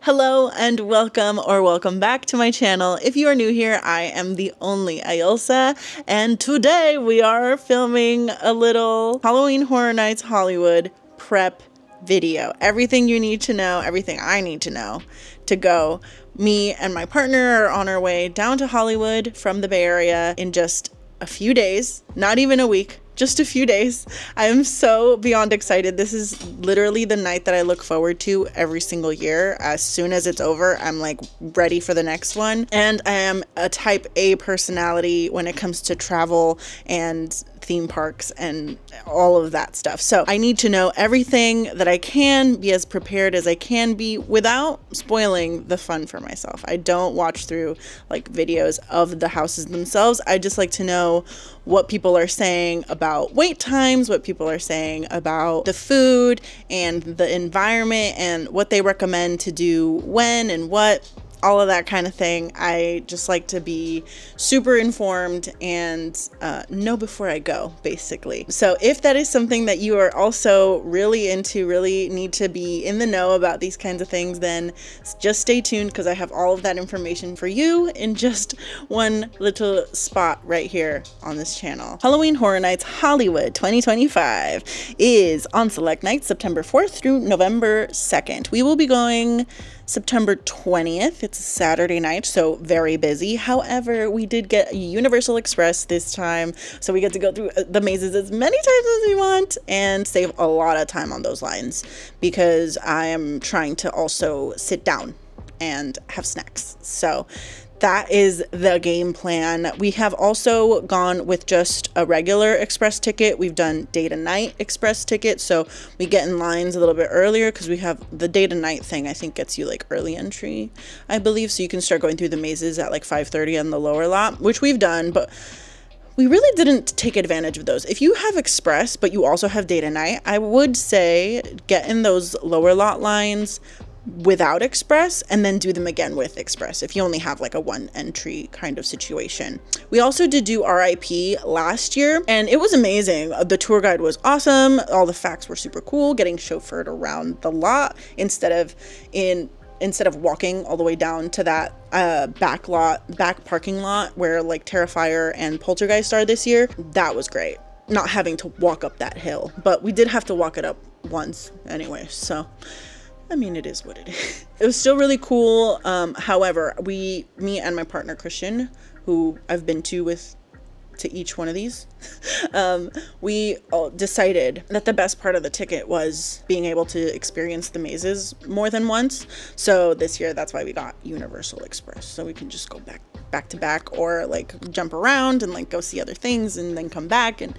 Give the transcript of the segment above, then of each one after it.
Hello and welcome or welcome back to my channel. If you are new here, I am the only Ailsa, and today we are filming a little Halloween Horror Nights Hollywood prep video. Everything you need to know, everything I need to know to go. Me and my partner are on our way down to Hollywood from the Bay Area in just a few days, not even a week. Just a few days. I am so beyond excited. This is literally the night that I look forward to every single year. As soon as it's over, I'm like ready for the next one. And I am a type A personality when it comes to travel and theme parks and all of that stuff. So I need to know everything that I can, be as prepared as I can be without spoiling the fun for myself. I don't watch through like videos of the houses themselves. I just like to know what people are saying about wait times, what people are saying about the food and the environment and what they recommend to do when and what. All of that kind of thing. I just like to be super informed and know before I go, basically. So if that is something that you are also really into, really need to be in the know about these kinds of things, then just stay tuned because I have all of that information for you in just one little spot right here on this channel. Halloween Horror Nights Hollywood 2025 is on select nights September 4th through November 2nd. We will be going September 20th. It's a Saturday night, so very busy. However, we did get Universal Express this time, so we get to go through the mazes as many times as we want and save a lot of time on those lines because I am trying to also sit down and have snacks. So that is the game plan. We have also gone with just a regular express ticket. We've done day to night express ticket, so we get in lines a little bit earlier because we have the day to night thing. I think gets you like early entry, I believe, so you can start going through the mazes at like 5:30 on the lower lot, which we've done, but we really didn't take advantage of those. If you have express but you also have day to night, I would say get in those lower lot lines without express and then do them again with express if you only have like a one entry kind of situation. We also did do RIP last year and it was amazing. The tour guide was awesome. All the facts were super cool, getting chauffeured around the lot instead of walking all the way down to that back parking lot where like Terrifier and Poltergeist are this year. That was great, not having to walk up that hill, but we did have to walk it up once anyway, so I mean, it is what it is. It was still really cool. However, me and my partner Christian, who I've been to each one of these, we all decided that the best part of the ticket was being able to experience the mazes more than once. So this year, that's why we got Universal Express. So we can just go back to back or like jump around and like go see other things and then come back. And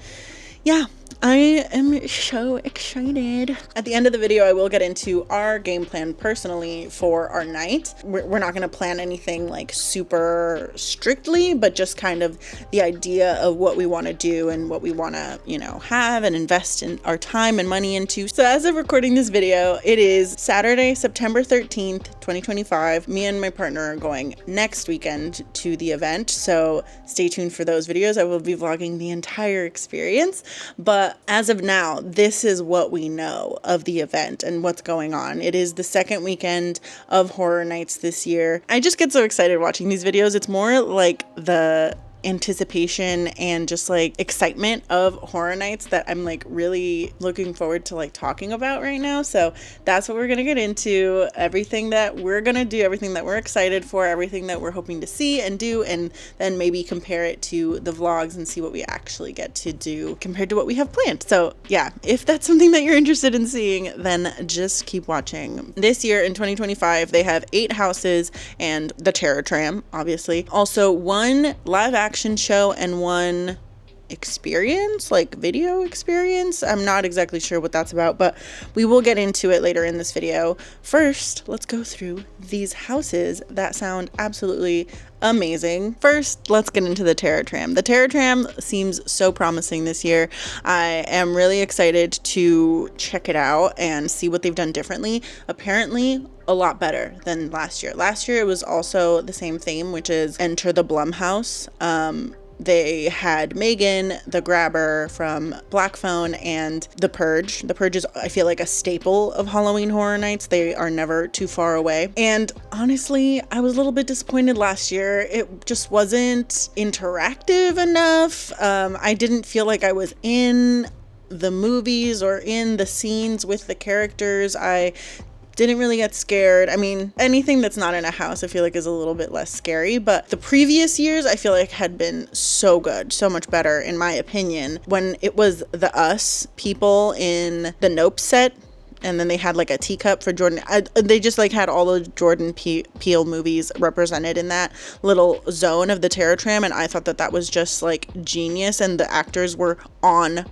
yeah, I am so excited. At the end of the video, I will get into our game plan personally for our night. We're not going to plan anything like super strictly, but just kind of the idea of what we want to do and what we want to, have and invest in our time and money into. So as of recording this video, it is Saturday, September 13th, 2025. Me and my partner are going next weekend to the event. So stay tuned for those videos. I will be vlogging the entire experience. But as of now, this is what we know of the event and what's going on. It is the second weekend of Horror Nights this year. I just get so excited watching these videos. It's more like the anticipation and just like excitement of Horror Nights that I'm like really looking forward to like talking about right now. So that's what we're gonna get into, everything that we're gonna do, everything that we're excited for, everything that we're hoping to see and do, and then maybe compare it to the vlogs and see what we actually get to do compared to what we have planned. So yeah, if that's something that you're interested in seeing, then just keep watching. This year in 2025, they have 8 houses and the Terror Tram, obviously. Also 1 live action show and 1 experience, like video experience. I'm not exactly sure what that's about, but we will get into it later in this video. First, let's go through these houses that sound absolutely amazing. First, let's get into the Terror Tram. The Terror Tram seems so promising this year. I am really excited to check it out and see what they've done differently. Apparently, a lot better than last year. Last year, it was also the same theme, which is enter the Blumhouse. They had Megan, the Grabber from Black Phone, and The Purge. The Purge is, I feel like, a staple of Halloween Horror Nights. They are never too far away. And honestly, I was a little bit disappointed last year. It just wasn't interactive enough. I didn't feel like I was in the movies or in the scenes with the characters. I didn't really get scared. I mean, anything that's not in a house, I feel like is a little bit less scary, but the previous years, I feel like had been so good, so much better, in my opinion. When it was the Us people in the Nope set, and then they had like a teacup for Jordan. They just like had all the Jordan Peele movies represented in that little zone of the Terror Tram, and I thought that that was just like genius, and the actors were on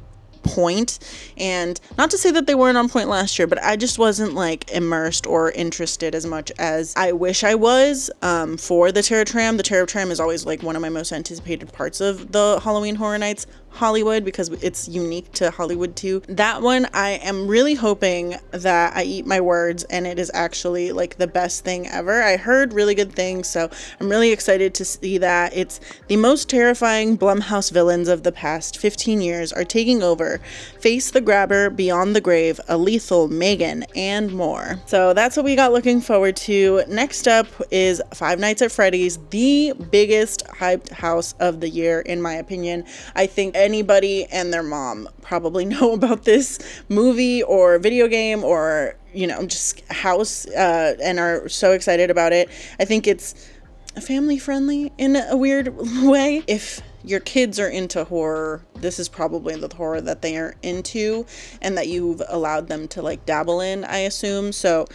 point. And not to say that they weren't on point last year, but I just wasn't like immersed or interested as much as I wish I was for the Terror Tram. The Terror Tram is always like one of my most anticipated parts of the Halloween Horror Nights Hollywood because it's unique to Hollywood too. That one, I am really hoping that I eat my words and it is actually like the best thing ever. I heard really good things, so I'm really excited to see that. It's the most terrifying Blumhouse villains of the past 15 years are taking over. Face the Grabber, Beyond the Grave, a lethal Megan, and more. So that's what we got looking forward to. Next up is Five Nights at Freddy's, the biggest hyped house of the year, in my opinion. I think anybody and their mom probably know about this movie or video game or, you know, just house and are so excited about it. I think it's family friendly in a weird way. If your kids are into horror, this is probably the horror that they are into and that you've allowed them to like dabble in, I assume. So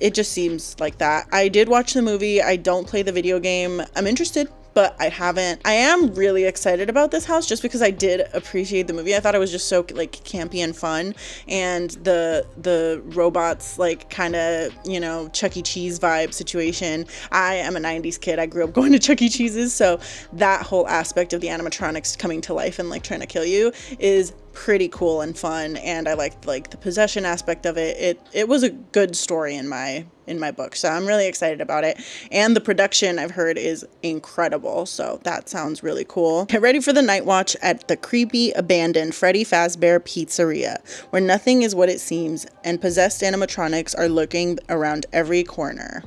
it just seems like that. I did watch the movie. I don't play the video game. I'm interested, but I haven't. I am really excited about this house just because I did appreciate the movie. I thought it was just so like campy and fun, and the robots like kind of, you know, Chuck E. Cheese vibe situation. I am a 90s kid. I grew up going to Chuck E. Cheese's, so that whole aspect of the animatronics coming to life and like trying to kill you is pretty cool and fun, and I liked like the possession aspect of it. It was a good story in my book, so I'm really excited about it. And the production, I've heard, is incredible, so that sounds really cool. Get ready for the night watch at the creepy abandoned Freddy Fazbear Pizzeria, where nothing is what it seems and possessed animatronics are lurking around every corner.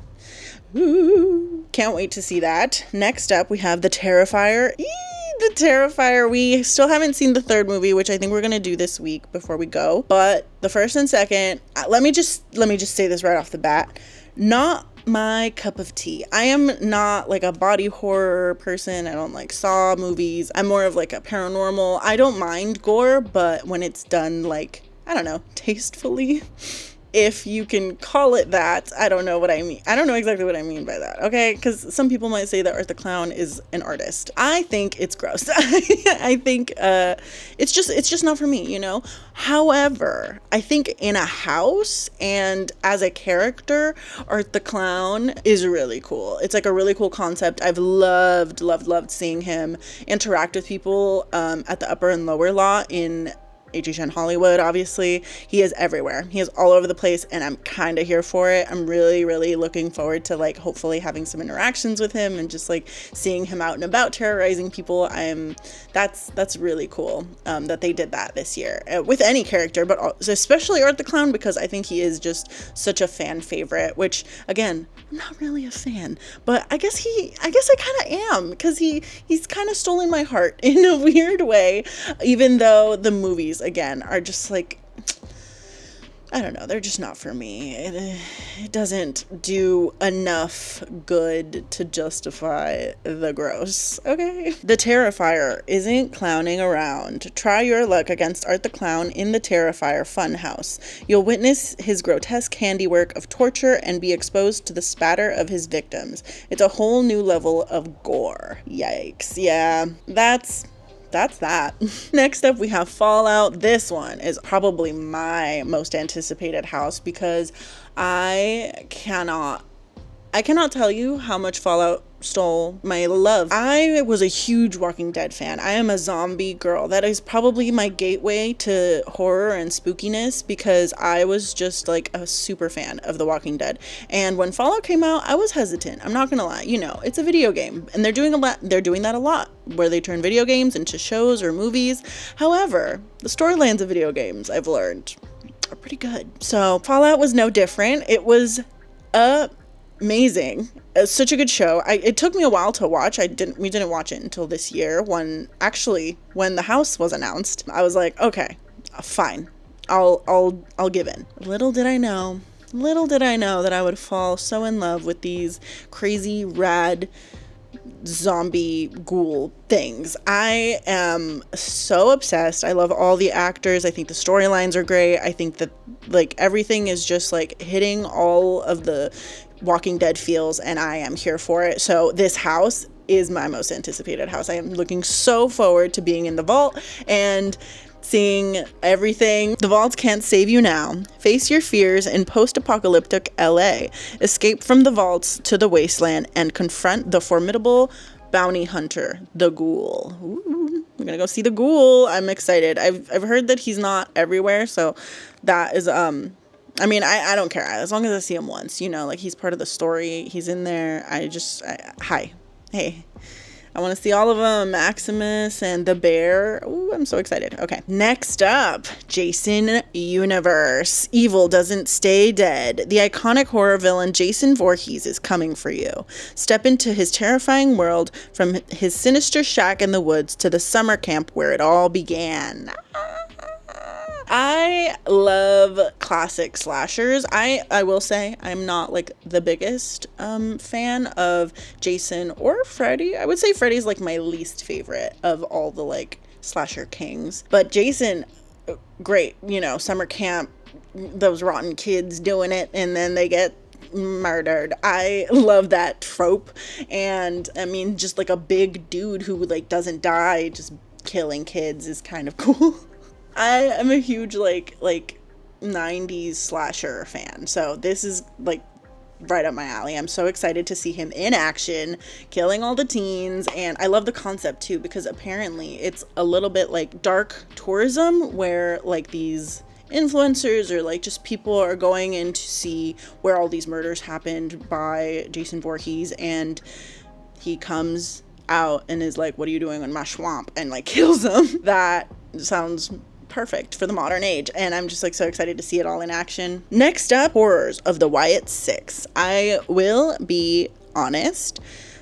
Ooh, can't wait to see that. Next up, we have The Terrifier. The Terrifier. We still haven't seen the third movie, which I think we're gonna do this week before we go. But the first and second, let me just say this right off the bat. Not my cup of tea. I am not like a body horror person. I don't like Saw movies. I'm more of like a paranormal. I don't mind gore, but when it's done like, I don't know, tastefully, if you can call it that. I don't know what I mean. I don't know exactly what I mean by that, okay? Because some people might say that Art the Clown is an artist. I think it's gross. I think it's just not for me, you know? However, I think in a house and as a character, Art the Clown is really cool. It's like a really cool concept. I've loved seeing him interact with people at the upper and lower lot in HHN Hollywood. Obviously, he is everywhere. He is all over the place, and I'm kind of here for it. I'm really looking forward to like hopefully having some interactions with him and just like seeing him out and about terrorizing people. That's really cool that they did that this year with any character, but especially Art the Clown, because I think he is just such a fan favorite, which again, I'm not really a fan, but I guess I kind of am, because he's kind of stolen my heart in a weird way, even though the movies again are just like, I don't know, they're just not for me. It doesn't do enough good to justify the gross, okay? The Terrifier isn't clowning around. Try your luck against Art the Clown in the Terrifier Funhouse. You'll witness his grotesque handiwork of torture and be exposed to the spatter of his victims. It's a whole new level of gore. Yikes. Yeah, that's that. Next up, we have Fallout. This one is probably my most anticipated house because I cannot tell you how much Fallout stole my love. I was a huge Walking Dead fan. I am a zombie girl. That is probably my gateway to horror and spookiness, because I was just like a super fan of The Walking Dead. And when Fallout came out, I was hesitant. I'm not gonna lie. You know, it's a video game, and they're doing that a lot, where they turn video games into shows or movies. However, the storylines of video games, I've learned, are pretty good. So Fallout was no different. It was amazing. It's such a good show. It took me a while to watch. We didn't watch it until this year, when the house was announced. I was like, okay, fine. I'll give in. Little did I know that I would fall so in love with these crazy rad zombie ghoul things. I am so obsessed. I love all the actors. I think the storylines are great. I think that like everything is just like hitting all of the Walking Dead feels, and I am here for it. So this house is my most anticipated house. I am looking so forward to being in the vault and seeing everything. The vaults can't save you now. Face your fears in post-apocalyptic LA. Escape from the vaults to the wasteland and confront the formidable bounty hunter, the Ghoul. Ooh, we're gonna go see the Ghoul. I'm excited. I've heard that he's not everywhere, so that is I mean, I don't care as long as I see him once, you know, like he's part of the story. He's in there. Hey. I want to see all of them. Maximus and the bear. Ooh, I'm so excited. Okay. Next up, Jason Universe. Evil doesn't stay dead. The iconic horror villain Jason Voorhees is coming for you. Step into his terrifying world, from his sinister shack in the woods to the summer camp where it all began. I love classic slashers. I will say I'm not like the biggest fan of Jason or Freddy. I would say Freddy's like my least favorite of all the like slasher kings. But Jason, great. You know, summer camp, those rotten kids doing it, and then they get murdered. I love that trope. And I mean, just like a big dude who like doesn't die, just killing kids is kind of cool. I am a huge like 90s slasher fan, so this is like right up my alley. I'm so excited to see him in action, killing all the teens, and I love the concept too, because apparently it's a little bit like dark tourism, where like these influencers or like just people are going in to see where all these murders happened by Jason Voorhees, and he comes out and is like, what are you doing in my swamp, and like kills them. That sounds perfect for the modern age, and I'm just like so excited to see it all in action. Next up, Horrors of the Wyatt Six. I will be honest,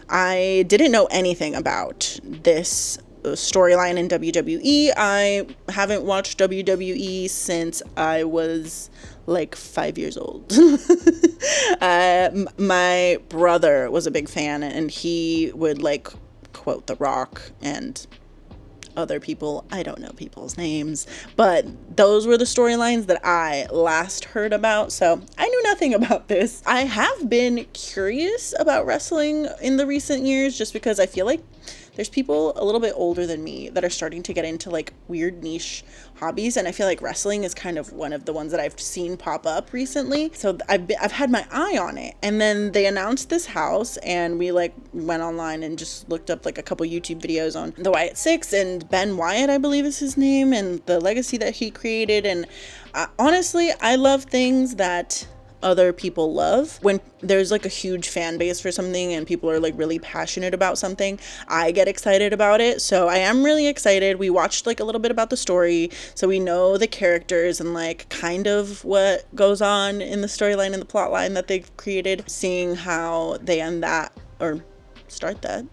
I didn't know anything about this storyline in WWE. I haven't watched WWE since I was like 5 years old. My brother was a big fan, and he would like quote The Rock and other people. I don't know people's names, but those were the storylines that I last heard about, so I knew nothing about this. I have been curious about wrestling in the recent years, just because I feel like there's people a little bit older than me that are starting to get into like weird niche hobbies, and I feel like wrestling is kind of one of the ones that I've seen pop up recently. So I've had my eye on it, and then they announced this house, and we like went online and just looked up like a couple YouTube videos on the Wyatt Six and Ben Wyatt, I believe is his name, and the legacy that he created. And honestly, I love things that other people love. When there's like a huge fan base for something and people are like really passionate about something, I get excited about it. So I am really excited. We watched like a little bit about the story, so we know the characters and like kind of what goes on in the storyline and the plot line that they've created. Seeing how they end that or start that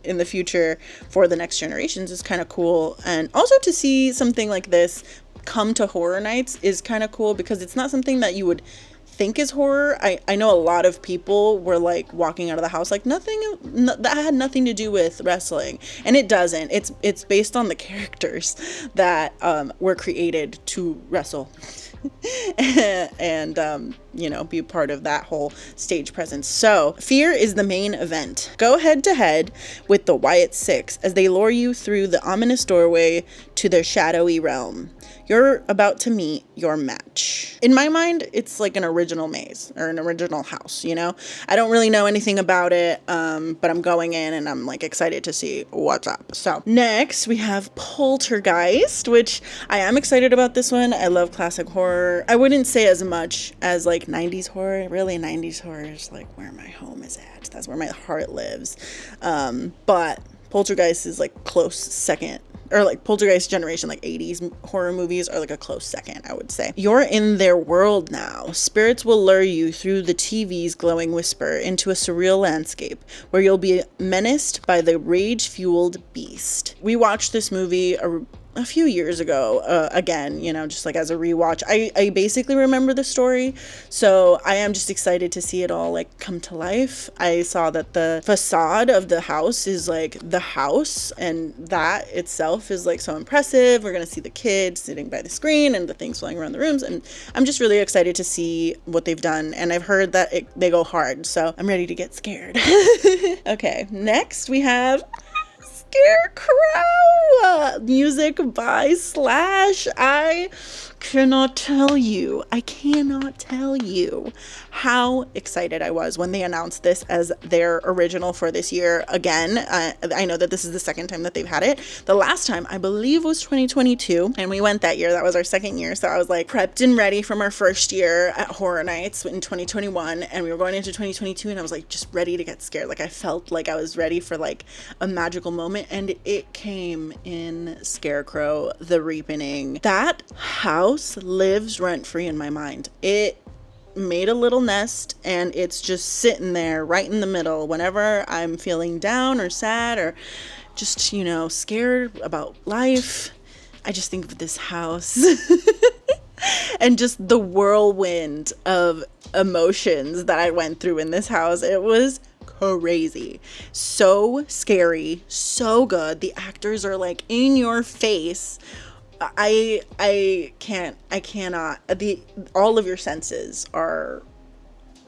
in the future for the next generations is kind of cool. And also to see something like this come to Horror Nights is kind of cool, because it's not something that you would think is horror. I know a lot of people were like walking out of the house like that had nothing to do with wrestling, and it doesn't. It's based on the characters that were created to wrestle. And you know, be part of that whole stage presence. So Fear is the main event. Go head to head with the Wyatt Six as they lure you through the ominous doorway to their shadowy realm. You're about to meet your match. In my mind, it's like an original maze or an original house, you know? I don't really know anything about it, but I'm going in and I'm like excited to see what's up. So next we have Poltergeist, which I am excited about this one. I love classic horror. I wouldn't say as much as like 90s horror. Really, 90s horror is like where my home is at. That's where my heart lives. But Poltergeist is like close second. Or like Poltergeist generation, like 80s horror movies are like a close second, I would say. You're in their world now. Spirits will lure you through the TV's glowing whisper into a surreal landscape where you'll be menaced by the rage-fueled beast. We watched this movie a few years ago, again, you know, just like as a rewatch. I basically remember the story, so I am just excited to see it all like come to life. I saw that the facade of the house is like the house, and that itself is like so impressive. We're gonna see the kids sitting by the screen and the things flying around the rooms, and I'm just really excited to see what they've done, and I've heard that they go hard, so I'm ready to get scared. Okay, next we have Scarecrow, music by Slash. I cannot tell you how excited I was when they announced this as their original for this year. Again, I know that this is the second time that they've had it. The last time I believe was 2022, and we went that year. That was our second year, so I was like prepped and ready from our first year at Horror Nights in 2021, and we were going into 2022, and I was like just ready to get scared. Like I felt like I was ready for like a magical moment, and it came in Scarecrow the Reapening. That house lives rent-free in my mind. It made a little nest, and it's just sitting there right in the middle whenever I'm feeling down or sad or just, you know, scared about life. I just think of this house and just the whirlwind of emotions that I went through in this house. It was crazy, so scary, so good. The actors are like in your face. I cannot. All of your senses are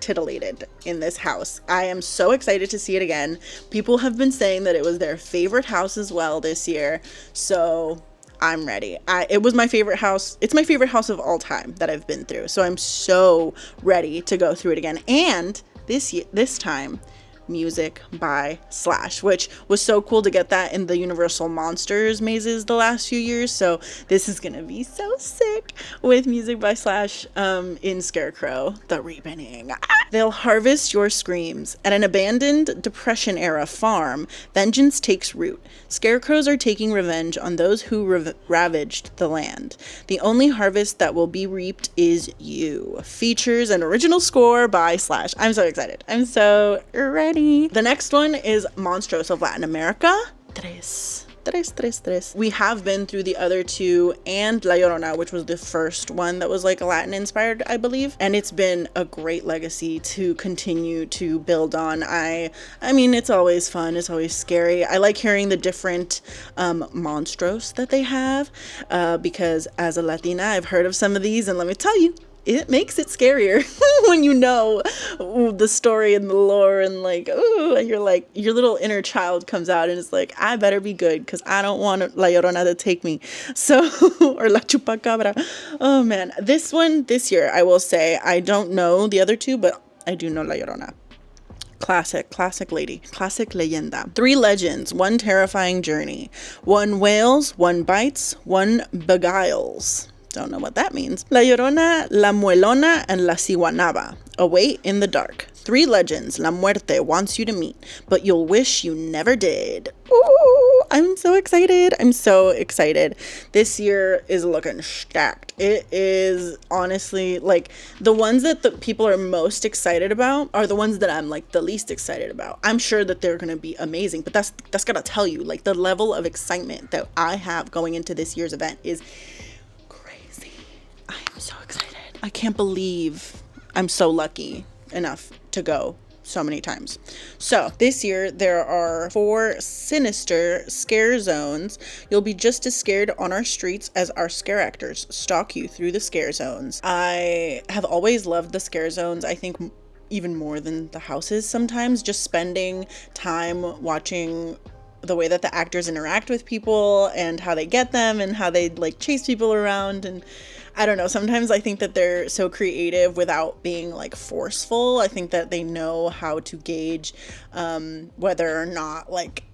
titillated in this house. I am so excited to see it again. People have been saying that it was their favorite house as well this year, so I'm ready. It was my favorite house. It's my favorite house of all time that I've been through, so I'm so ready to go through it again. And this time, music by Slash, which was so cool to get that in the Universal Monsters mazes the last few years. So this is gonna be so sick with music by Slash in Scarecrow the Reapening. They'll harvest your screams. At an abandoned Depression-era farm, vengeance takes root. Scarecrows are taking revenge on those who ravaged the land. The only harvest that will be reaped is you. Features an original score by Slash. I'm so excited. I'm so ready. The next one is Monstros of Latin America. Tres. We have been through the other two and La Llorona, which was the first one that was like Latin inspired, I believe. And it's been a great legacy to continue to build on. I mean, it's always fun. It's always scary. I like hearing the different monstros that they have because as a Latina, I've heard of some of these, and let me tell you, it makes it scarier when you know the story and the lore, and like, ooh, and you're like, your little inner child comes out and it's like, I better be good because I don't want La Llorona to take me. So, or La Chupacabra. Oh man, this year, I will say, I don't know the other two, but I do know La Llorona. Classic lady, classic leyenda. 3 legends, 1 terrifying journey. 1 wails, 1 bites, 1 beguiles. Don't know what that means. La Llorona, La Muelona, and La Ciguanaba await in the dark. 3 legends La Muerte wants you to meet, but you'll wish you never did. Ooh, I'm so excited. This year is looking stacked. It is honestly like the ones that the people are most excited about are the ones that I'm like the least excited about. I'm sure that they're going to be amazing, but that's gotta tell you like the level of excitement that I have going into this year's event is I am so excited. I can't believe I'm so lucky enough to go so many times. So this year there are 4 sinister scare zones. You'll be just as scared on our streets as our scare actors stalk you through the scare zones. I have always loved the scare zones. I think even more than the houses sometimes, just spending time watching the way that the actors interact with people and how they get them and how they like chase people around. And I don't know, sometimes I think that they're so creative without being like forceful. I think that they know how to gauge whether or not like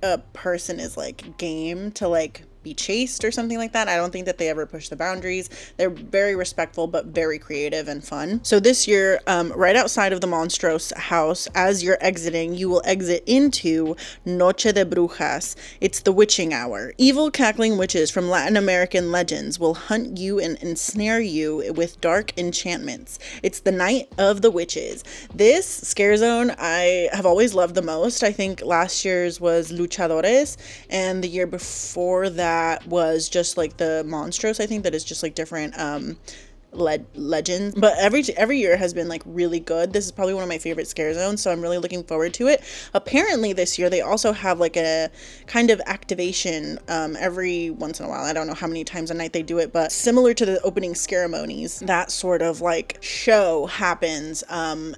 a person is like game to like be chased or something like that. I don't think that they ever push the boundaries. They're very respectful but very creative and fun. So this year, right outside of the Monstros house, as you're exiting, you will exit into Noche de Brujas. It's the witching hour. Evil cackling witches from Latin American legends will hunt you and ensnare you with dark enchantments. It's the night of the witches. This scare zone I have always loved the most. I think last year's was Luchadores, and the year before that was just like the Monstros. I think that is just like different legends, but every year has been like really good. This is probably one of my favorite scare zones, so I'm really looking forward to it. Apparently this year they also have like a kind of activation every once in a while. I don't know how many times a night they do it, but similar to the opening ceremonies, that sort of like show happens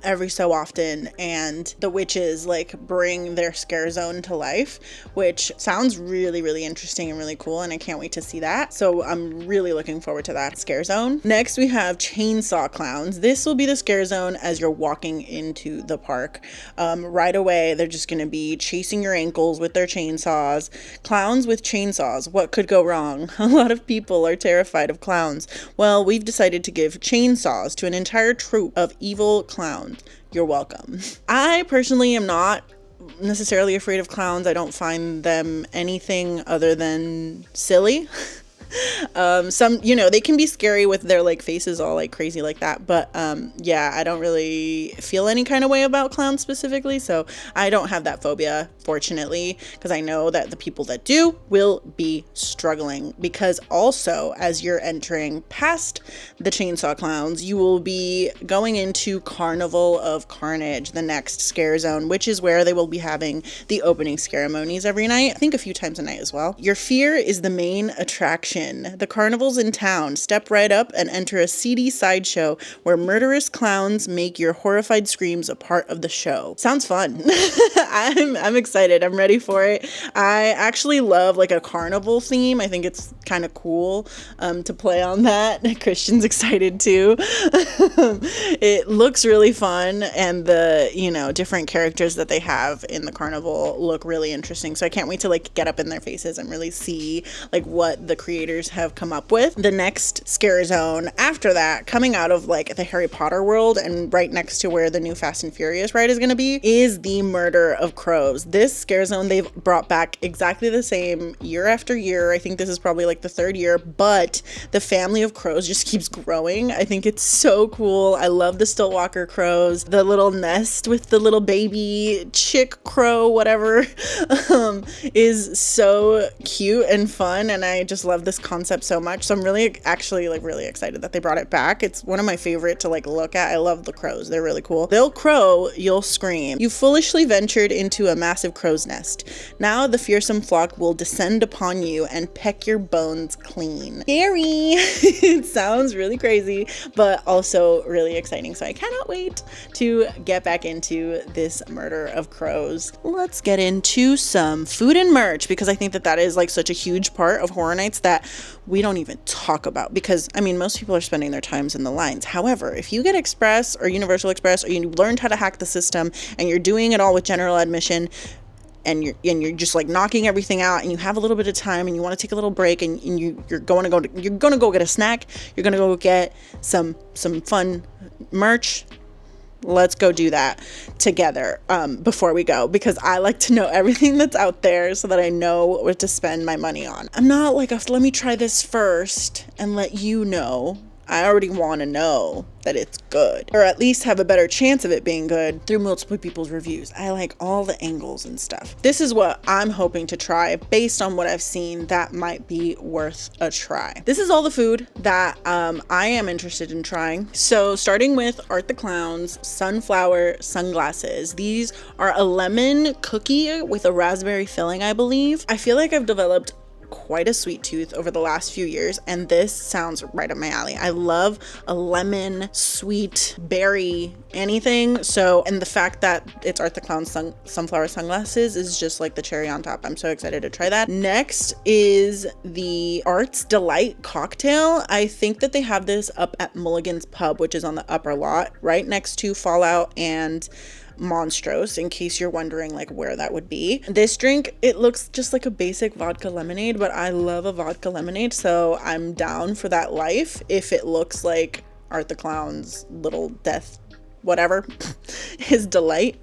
every so often, and the witches like bring their scare zone to life, which sounds really, really interesting and really cool, and I can't wait to see that. So I'm really looking forward to that scare zone. Next we have chainsaw clowns. This will be the scare zone as you're walking into the park. Right away, they're just going to be chasing your ankles with their chainsaws. Clowns with chainsaws. What could go wrong? A lot of people are terrified of clowns. Well, we've decided to give chainsaws to an entire troupe of evil clowns. You're welcome. I personally am not necessarily afraid of clowns. I don't find them anything other than silly. Some, you know, they can be scary with their like faces all like crazy like that, but yeah, I don't really feel any kind of way about clowns specifically, so I don't have that phobia, fortunately, because I know that the people that do will be struggling. Because also, as you're entering past the chainsaw clowns, you will be going into Carnival of Carnage, the next scare zone, which is where they will be having the opening ceremonies every night. I think a few times a night as well. Your fear is the main attraction. The carnival's in town. Step right up and enter a seedy sideshow where murderous clowns make your horrified screams a part of the show. Sounds fun. I'm excited. I'm ready for it. I actually love like a carnival theme. I think it's kind of cool to play on that. Christian's excited too. It looks really fun, and the, you know, different characters that they have in the carnival look really interesting. So I can't wait to like get up in their faces and really see like what the creators have come up with. The next scare zone after that, coming out of like the Harry Potter world and right next to where the new Fast and Furious ride is going to be, is the Murder of Crows. This scare zone they've brought back exactly the same year after year. I think this is probably like the 3rd year, but the family of crows just keeps growing. I think it's so cool. I love the Stillwalker crows, the little nest with the little baby chick crow, whatever, is so cute and fun, and I just love this concept so much. So I'm really actually like really excited that they brought it back. It's one of my favorite to like look at. I love the crows. They're really cool. They'll crow, you'll scream. You foolishly ventured into a massive crow's nest. Now the fearsome flock will descend upon you and peck your bones clean. Scary. It sounds really crazy, but also really exciting. So I cannot wait to get back into this Murder of Crows. Let's get into some food and merch, because I think that that is like such a huge part of Horror Nights that we don't even talk about, because I mean most people are spending their times in the lines. However, if you get Express or Universal Express, or you learned how to hack the system and you're doing it all with general admission, and you're just like knocking everything out, and you have a little bit of time and you want to take a little break, and you're gonna go get a snack, you're gonna go get some fun merch, let's go do that together before we go, because I like to know everything that's out there so that I know what to spend my money on. I'm not like let me try this first and let you know. I already want to know that it's good, or at least have a better chance of it being good through multiple people's reviews. I like all the angles and stuff. This is what I'm hoping to try based on what I've seen that might be worth a try. This is all the food that I am interested in trying. So starting with Art the Clown's sunflower sunglasses. These are a lemon cookie with a raspberry filling, I believe. I feel like I've developed quite a sweet tooth over the last few years, and this sounds right up my alley. I love a lemon, sweet, berry, anything. So, and the fact that it's Art the Clown's sunflower sunglasses is just like the cherry on top. I'm so excited to try that. Next is the Art's Delight cocktail. I think that they have this up at Mulligan's Pub, which is on the upper lot, right next to Fallout and Monstrose, in case you're wondering like where that would be. This drink, it looks just like a basic vodka lemonade, but I love a vodka lemonade, so I'm down for that life if it looks like Art the Clown's little death whatever his delight.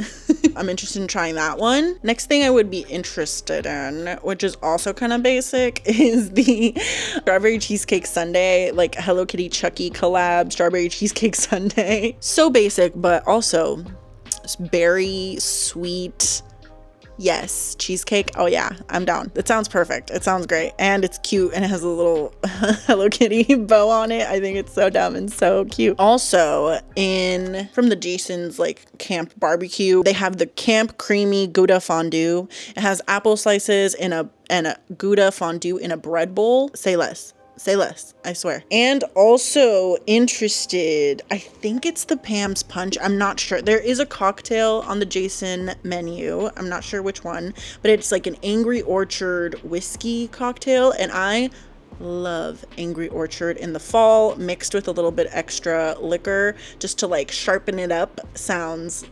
I'm interested in trying that one. Next thing I would be interested in, which is also kind of basic, is the strawberry cheesecake sundae, like Hello Kitty Chucky collab strawberry cheesecake sundae. So basic, but also berry sweet. Yes, cheesecake. Oh yeah, I'm down. It sounds perfect. It sounds great, and it's cute, and it has a little Hello Kitty bow on it. I think it's so dumb and so cute. Also, from the Jason's like camp barbecue, they have the camp creamy Gouda fondue. It has apple slices and a Gouda fondue in a bread bowl. Say less. Say less, I swear. And also interested, I think it's the Pam's Punch. I'm not sure. There is a cocktail on the Jason menu. I'm not sure which one, but it's like an Angry Orchard whiskey cocktail. And I love Angry Orchard in the fall, mixed with a little bit extra liquor just to like sharpen it up. Sounds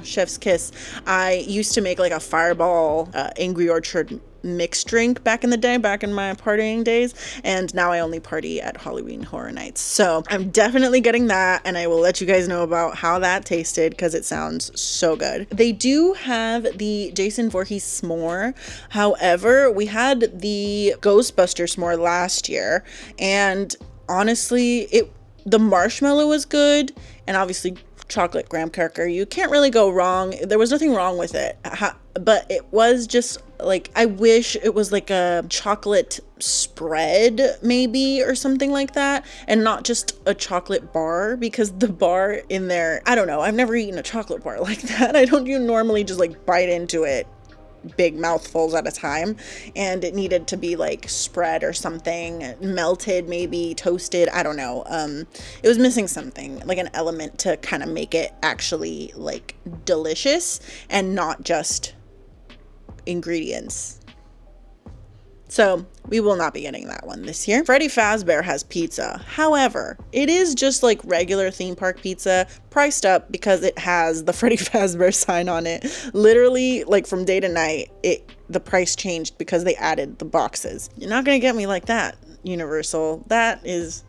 chef's kiss. I used to make like a Fireball Angry Orchard mixed drink back in the day, back in my partying days, and now I only party at Halloween Horror Nights. So I'm definitely getting that, and I will let you guys know about how that tasted because it sounds so good. They do have the Jason Voorhees s'more. However, we had the Ghostbuster s'more last year, and honestly, the marshmallow was good, and obviously chocolate graham cracker. You can't really go wrong. There was nothing wrong with it, but it was just like, I wish it was like a chocolate spread maybe or something like that, and not just a chocolate bar, because the bar in there, I don't know, I've never eaten a chocolate bar like that. I don't normally just like bite into it big mouthfuls at a time, and it needed to be like spread or something, melted, maybe toasted, I don't know. It was missing something, like an element to kind of make it actually like delicious and not just ingredients. So we will not be getting that one this year. Freddy Fazbear has pizza. However, it is just like regular theme park pizza, priced up because it has the Freddy Fazbear sign on it. Literally, like from day to night, the price changed because they added the boxes. You're not gonna get me like that, Universal. That is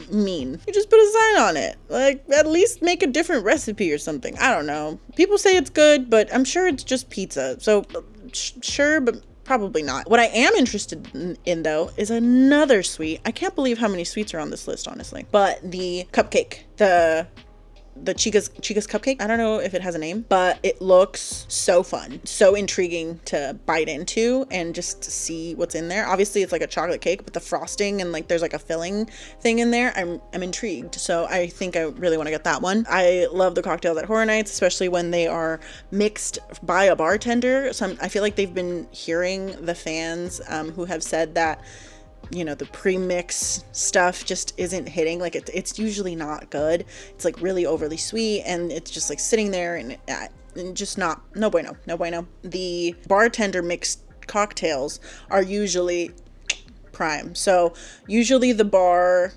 mean. You just put a sign on it. Like, at least make a different recipe or something. I don't know. People say it's good, but I'm sure it's just pizza. So sure, but probably not. What I am interested in though is another sweet. I can't believe how many sweets are on this list, honestly. But the cupcake, the Chica's cupcake. I don't know if it has a name, but it looks so fun, so intriguing to bite into and just see what's in there. Obviously it's like a chocolate cake, but the frosting and like there's like a filling thing in there. I'm intrigued. So I think I really want to get that one. I love the cocktails at Horror Nights, especially when they are mixed by a bartender. So I feel like they've been hearing the fans who have said that, you know, the pre-mix stuff just isn't hitting. Like it's usually not good. It's like really overly sweet, and it's just like sitting there and just no bueno. The bartender mixed cocktails are usually prime. So usually the bar,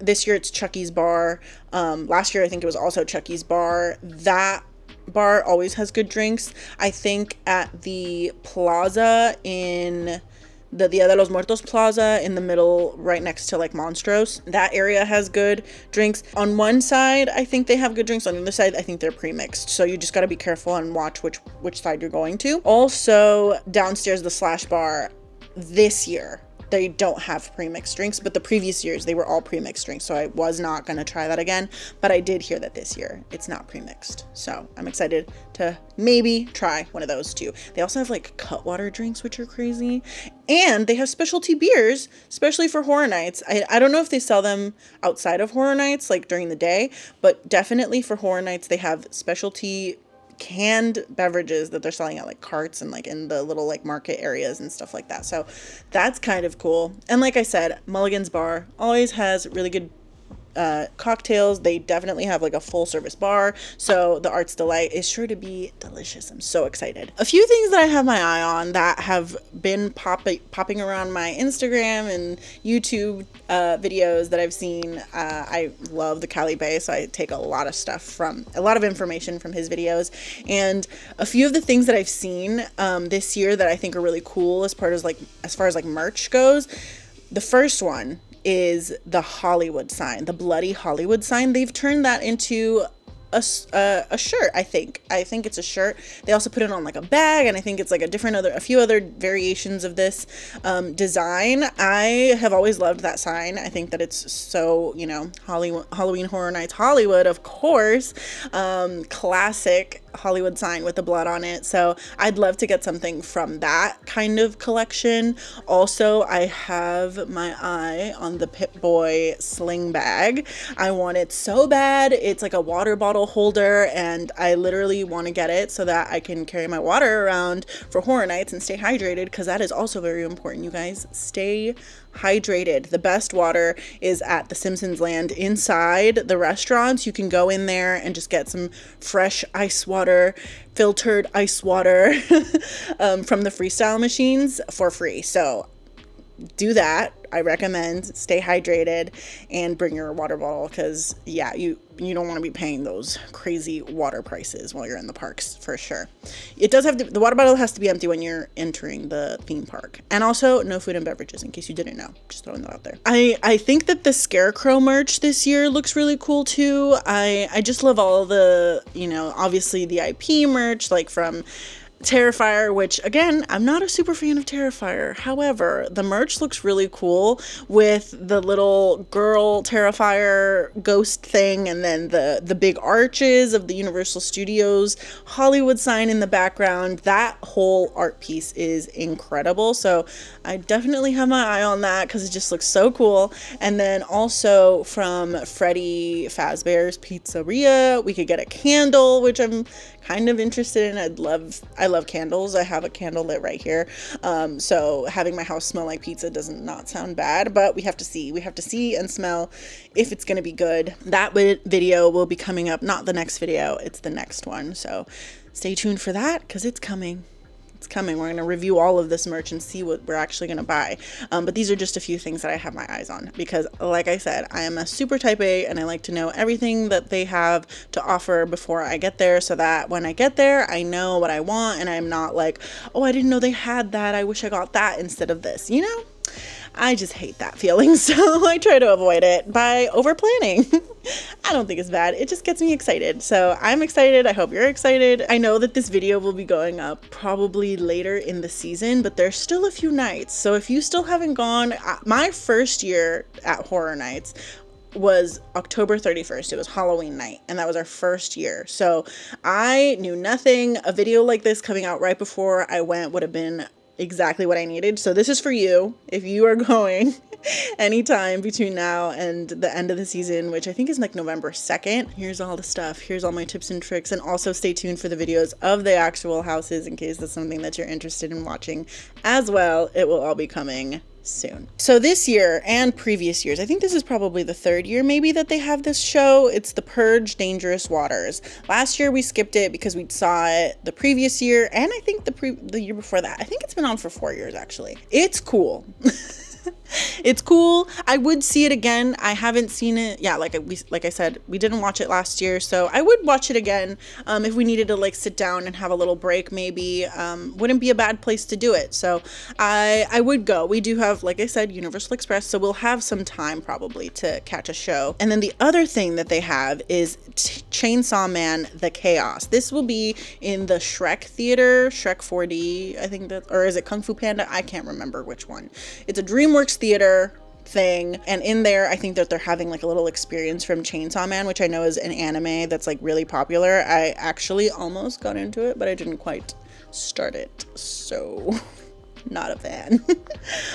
this year it's Chucky's Bar. Last year I think it was also Chucky's Bar. That bar always has good drinks. I think at the plaza in the Dia de los Muertos Plaza in the middle, right next to like Monstrose, that area has good drinks. On one side, I think they have good drinks. On the other side, I think they're pre-mixed. So you just got to be careful and watch which side you're going to. Also, downstairs, the Slash Bar this year they don't have pre-mixed drinks, but the previous years they were all pre-mixed drinks, so I was not going to try that again. But I did hear that this year it's not pre-mixed, so I'm excited to maybe try one of those too. They also have like Cutwater drinks, which are crazy, and they have specialty beers, especially for Horror Nights. I don't know if they sell them outside of Horror Nights, like during the day, but definitely for Horror Nights they have specialty canned beverages that they're selling at like carts and like in the little like market areas and stuff like that. So that's kind of cool. And like I said, Mulligan's Bar always has really good cocktails. They definitely have like a full service bar, so the Arts Delight is sure to be delicious. I'm so excited. A few things that I have my eye on that have been popping around my Instagram and YouTube videos that I've seen. I love the Cali Bay, so I take a lot of information from his videos, and a few of the things that I've seen this year that I think are really cool as far as like merch goes. The first one is the Hollywood sign, the bloody Hollywood sign. They've turned that into a shirt. I think it's a shirt. They also put it on like a bag, and I think it's like a few other variations of this design. I have always loved that sign. I think that it's so, Halloween Horror Nights Hollywood, of course, classic Hollywood sign with the blood on it. So I'd love to get something from that kind of collection. Also, I have my eye on the Pip-Boy sling bag. I want it so bad. It's like a water bottle holder, and I literally want to get it so that I can carry my water around for Horror Nights and stay hydrated, because that is also very important, you guys. Stay hydrated. The best water is at the Simpsons Land inside the restaurants. You can go in there and just get some fresh ice water, filtered ice water from the Freestyle machines for free. So do that. I recommend. Stay hydrated and bring your water bottle, because you don't want to be paying those crazy water prices while you're in the parks, for sure. It does have to, the water bottle has to be empty when you're entering the theme park. And also no food and beverages, in case you didn't know. Just throwing that out there. I think that the Scarecrow merch this year looks really cool too. I just love all the, obviously the IP merch, like from Terrifier, which again, I'm not a super fan of Terrifier. However, the merch looks really cool with the little girl Terrifier ghost thing, and then the big arches of the Universal Studios Hollywood sign in the background. That whole art piece is incredible. So I definitely have my eye on that, because it just looks so cool. And then also from Freddy Fazbear's Pizzeria, we could get a candle, which I'm kind of interested in. I love candles. I have a candle lit right here. So having my house smell like pizza doesn't not sound bad, but we have to see and smell if it's going to be good. That video will be coming up, not the next video, it's the next one. So stay tuned for that, because it's coming. We're going to review all of this merch and see what we're actually going to buy. But these are just a few things that I have my eyes on, because like I said, I am a super type A, and I like to know everything that they have to offer before I get there, so that when I get there, I know what I want, and I'm not like, oh, I didn't know they had that, I wish I got that instead of this, I just hate that feeling, so I try to avoid it by over planning. I don't think it's bad. It just gets me excited. So I'm excited. I hope you're excited. I know that this video will be going up probably later in the season, but there's still a few nights. So if you still haven't gone, my first year at Horror Nights was October 31st. It was Halloween night, and that was our first year. So I knew nothing. A video like this coming out right before I went would have been exactly what I needed. So this is for you if you are going anytime between now and the end of the season, which I think is like November 2nd. Here's all the stuff. Here's all my tips and tricks. And also stay tuned for the videos of the actual houses, in case that's something that you're interested in watching as well. It will all be coming soon. So this year and previous years, I think this is probably the third year maybe that they have this show. It's The Purge Dangerous Waters. Last year we skipped it because we saw it the previous year, and I think the year before that. I think it's been on for 4 years actually. It's cool. It's cool. I would see it again. I haven't seen it. Yeah, like I said, we didn't watch it last year, so I would watch it again if we needed to like sit down and have a little break. Maybe wouldn't be a bad place to do it. So I would go. We do have, like I said, Universal Express, so we'll have some time probably to catch a show. And then the other thing that they have is Chainsaw Man: The Chaos. This will be in the Shrek Theater, Shrek 4D, I think that, or is it Kung Fu Panda? I can't remember which one. It's a DreamWorks theater thing, and in there I think that they're having like a little experience from Chainsaw Man, which I know is an anime that's like really popular. I actually almost got into it, but I didn't quite start it, so not a fan.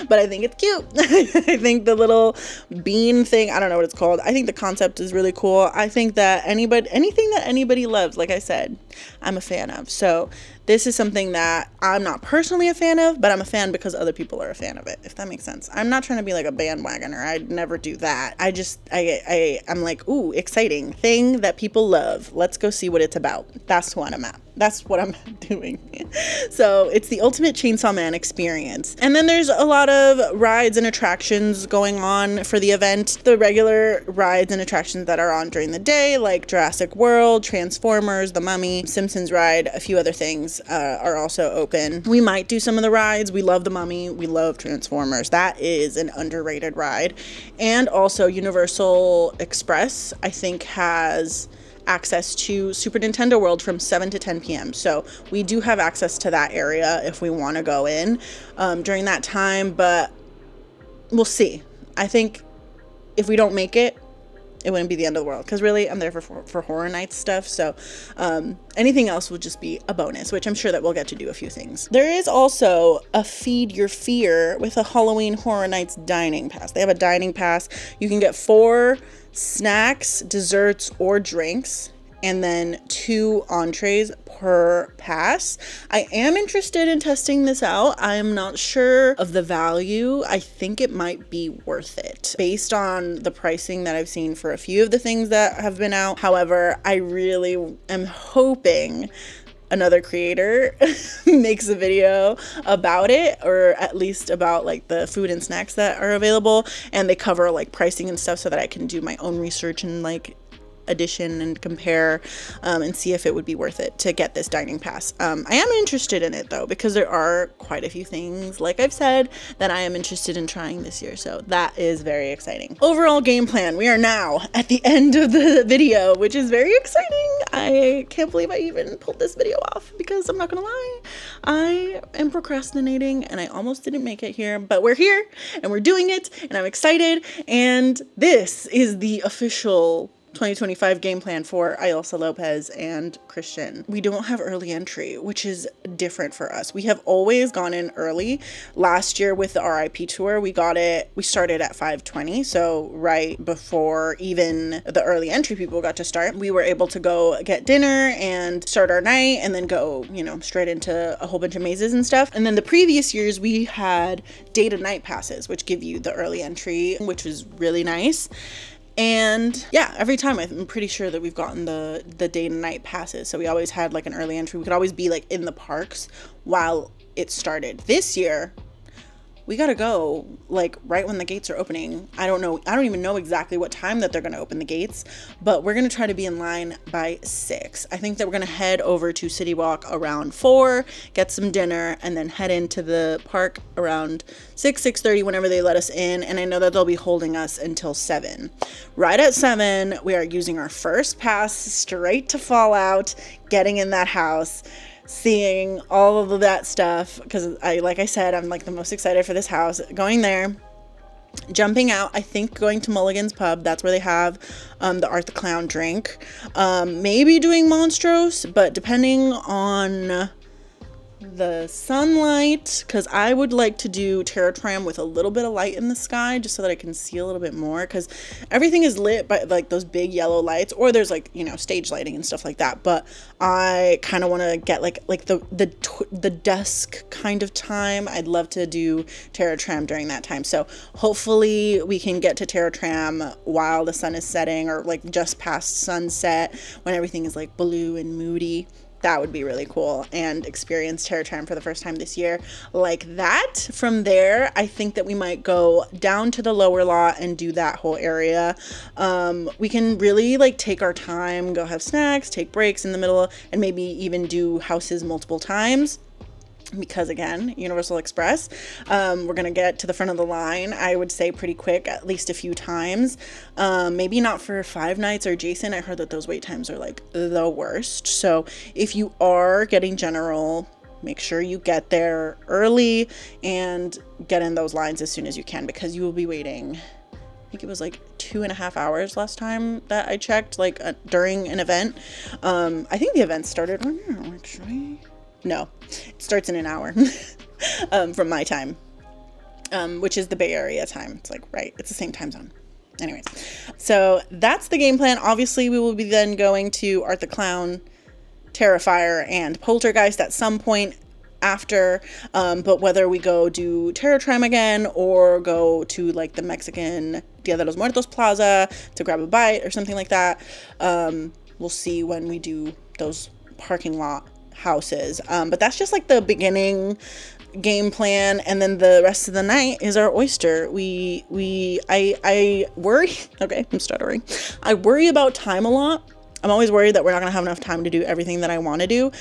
But I think it's cute. I think the little bean thing, I don't know what it's called, I think the concept is really cool. I think that anything that anybody loves, like I said, I'm a fan of. So this is something that I'm not personally a fan of, but I'm a fan because other people are a fan of it, if that makes sense. I'm not trying to be like a bandwagoner. I'd never do that. I'm like, ooh, exciting thing that people love. Let's go see what it's about. That's what I'm at. That's what I'm doing. So it's the ultimate Chainsaw Man experience. And then there's a lot of rides and attractions going on for the event. The regular rides and attractions that are on during the day, like Jurassic World, Transformers, The Mummy, Simpsons ride, a few other things are also open. We might do some of the rides. We love The Mummy. We love Transformers. That is an underrated ride. And also Universal Express, I think, has access to Super Nintendo World from 7 to 10 p.m. So we do have access to that area if we want to go in during that time, but we'll see. I think if we don't make it, it wouldn't be the end of the world, because really I'm there for Horror Nights stuff. So anything else will just be a bonus, which I'm sure that we'll get to do a few things. There is also a Feed Your Fear with a Halloween Horror Nights dining pass. They have a dining pass. You can get 4 snacks, desserts, or drinks, and then 2 entrees per pass. I am interested in testing this out. I'm not sure of the value. I think it might be worth it based on the pricing that I've seen for a few of the things that have been out. However, I really am hoping another creator makes a video about it, or at least about like the food and snacks that are available, and they cover like pricing and stuff so that I can do my own research and like addition and compare and see if it would be worth it to get this dining pass. I am interested in it though, because there are quite a few things, like I've said, that I am interested in trying this year, so that is very exciting. Overall game plan, we are now at the end of the video, which is very exciting. I can't believe I even pulled this video off, because I'm not gonna lie, I am procrastinating and I almost didn't make it here, but we're here and we're doing it and I'm excited, and this is the official 2025 game plan for Ailsa Lopez and Christian. We don't have early entry, which is different for us. We have always gone in early. Last year with the RIP tour, we started at 5:20, so right before even the early entry people got to start. We were able to go get dinner and start our night and then go, straight into a whole bunch of mazes and stuff. And then the previous years we had day to night passes, which give you the early entry, which was really nice. And yeah, every time I'm pretty sure that we've gotten the day and night passes. So we always had like an early entry. We could always be like in the parks while it started. This year, we gotta go like right when the gates are opening. I don't even know exactly what time that they're gonna open the gates, but we're gonna try to be in line by 6. I think that we're gonna head over to City Walk around 4, get some dinner, and then head into the park around 6:30 whenever they let us in. And I know that they'll be holding us until 7. Right at 7, we are using our first pass straight to Fallout, getting in that house, seeing all of that stuff, because like I said, I'm like the most excited for this house. Going there, jumping out, I think going to Mulligan's Pub, that's where they have the Art the Clown drink. Maybe doing Monstrose, but depending on the sunlight, because I would like to do Terror Tram with a little bit of light in the sky, just so that I can see a little bit more, because everything is lit by like those big yellow lights, or there's like stage lighting and stuff like that. But I kind of want to get like the dusk kind of time. I'd love to do Terror Tram during that time, so hopefully we can get to Terror Tram while the sun is setting, or like just past sunset when everything is like blue and moody. That would be really cool, and experience Terror Time for the first time this year like that. From there, I think that we might go down to the lower lot and do that whole area. We can really like take our time, go have snacks, take breaks in the middle, and maybe even do houses multiple times. Because again, Universal Express, we're gonna get to the front of the line, I would say pretty quick, at least a few times. Maybe not for 5 nights or Jason. I heard that those wait times are like the worst. So if you are getting general, make sure you get there early and get in those lines as soon as you can, because you will be waiting. I think it was like 2.5 hours last time that I checked, like during an event. I think the event started right now, actually. No, it starts in an hour from my time, which is the Bay Area time. It's like, right, it's the same time zone. Anyways, so that's the game plan. Obviously, we will be then going to Art the Clown, Terrifier, and Poltergeist at some point after, but whether we go do Terror Time again or go to like the Mexican Dia de los Muertos Plaza to grab a bite or something like that, we'll see when we do those parking lot houses. But that's just like the beginning game plan, and then the rest of the night is our oyster. I worry, okay, I'm stuttering. I worry about time a lot. I'm always worried that we're not gonna have enough time to do everything that I want to do.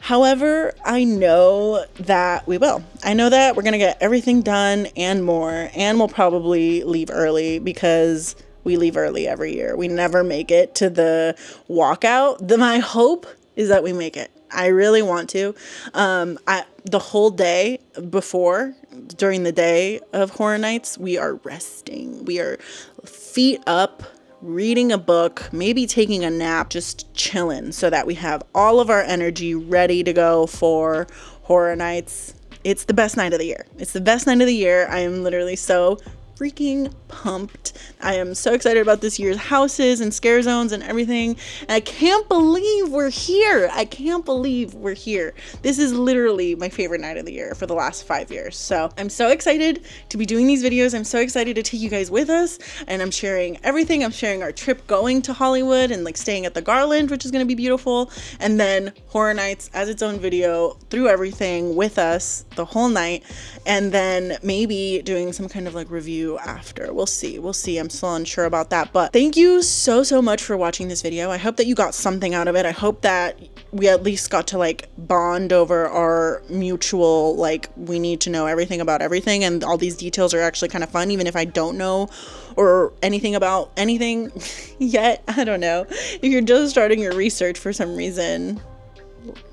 However, I know that we will. I know that we're gonna get everything done and more, and we'll probably leave early because we leave early every year. We never make it to the walkout. My hope is that we make it. I really want to. The whole day before, during the day of Horror Nights, we are resting. We are feet up, reading a book, maybe taking a nap, just chilling so that we have all of our energy ready to go for Horror Nights. It's the best night of the year. It's the best night of the year. I am literally so freaking pumped. I am so excited about this year's houses and scare zones and everything. And I can't believe we're here. I can't believe we're here. This is literally my favorite night of the year for the last 5 years. So I'm so excited to be doing these videos. I'm so excited to take you guys with us, and I'm sharing everything. I'm sharing our trip going to Hollywood and like staying at the Garland, which is going to be beautiful. And then Horror Nights as its own video through everything with us the whole night. And then maybe doing some kind of like review after. We'll see. I'm still unsure about that, but thank you so much for watching this video. I hope that you got something out of it. I hope that we at least got to like bond over our mutual, like, we need to know everything about everything, and all these details are actually kind of fun, even if I don't know or anything about anything yet. I don't know. If you're just starting your research for some reason,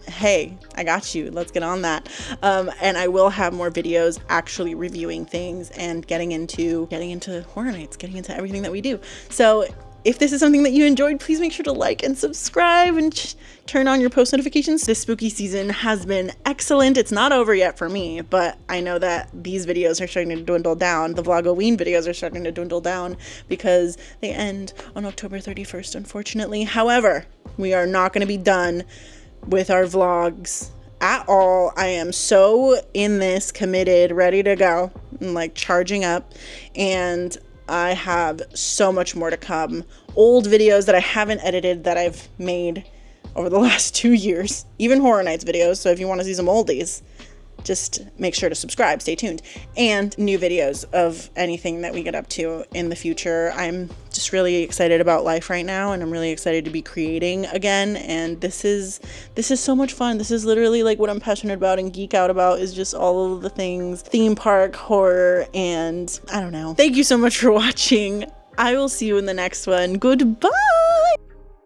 hey, I got you. Let's get on that. And I will have more videos actually reviewing things and getting into Horror Nights, getting into everything that we do. So if this is something that you enjoyed, please make sure to like and subscribe and turn on your post notifications. This spooky season has been excellent. It's not over yet for me, but I know that these videos are starting to dwindle down. The Vlogoween videos are starting to dwindle down because they end on October 31st, unfortunately. However, we are not going to be done with our vlogs at all. I am so in this, committed, ready to go, and like charging up, and I have so much more to come. Old videos that I haven't edited that I've made over the last 2 years, even Horror Nights videos. So if you want to see some oldies, just make sure to subscribe, stay tuned, and new videos of anything that we get up to in the future. I'm just really excited about life right now, and I'm really excited to be creating again, and this is so much fun. This is literally like what I'm passionate about and geek out about, is just all of the things theme park, horror, and I don't know. Thank you so much for watching. I will see you in the next one. Goodbye.